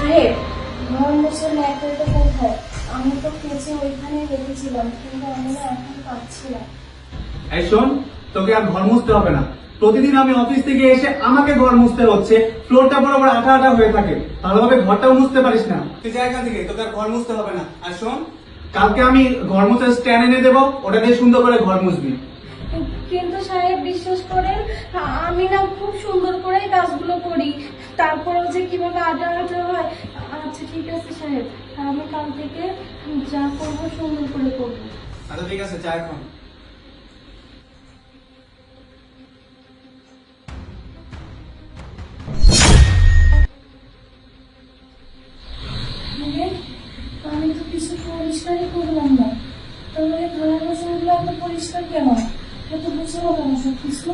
সাহেব, ঘর মোছার ল্যাপটপটা কোথায়? আমি তো কেচে ওইখানে রেখেছিলাম, কিন্তু আমি না এখন পাচ্ছি না। এই শোন, তোকে আর ঘর মুছতে হবে না। প্রতিদিন আমি অফিস থেকে এসে আমাকে ঘর মুছতে হচ্ছে। ফ্লোরটা বরাবর আঠা আঠা হয়ে থাকে, ভালোভাবে ঘরটাও মুছতে পারিস না। তুই জায়গা থেকে তোকে আর ঘর মুছতে হবে না। আর শোন, কালকে আমি ঘর মুছার স্ট্যান্ড এনে দেবো, ওটা দিয়ে সুন্দর করে ঘর মুছবি। কিন্তু সাহেব বিশ্বাস করেন, আমি না খুব সুন্দর করে কাজগুলো করি, তারপরেও যে কিভাবে আটা আটা হয়। আচ্ছা ঠিক আছে সাহেব, আমি কাল থেকে যা করবো সুন্দর করে করবো। আচ্ছা ঠিক আছে, চা এখন। আমি তো কিছু পরিষ্কারই করলাম না, তাহলে ঘরের বাসনগুলো এত পরিষ্কার কেন? এত বুঝলাম কেন সব কিছু?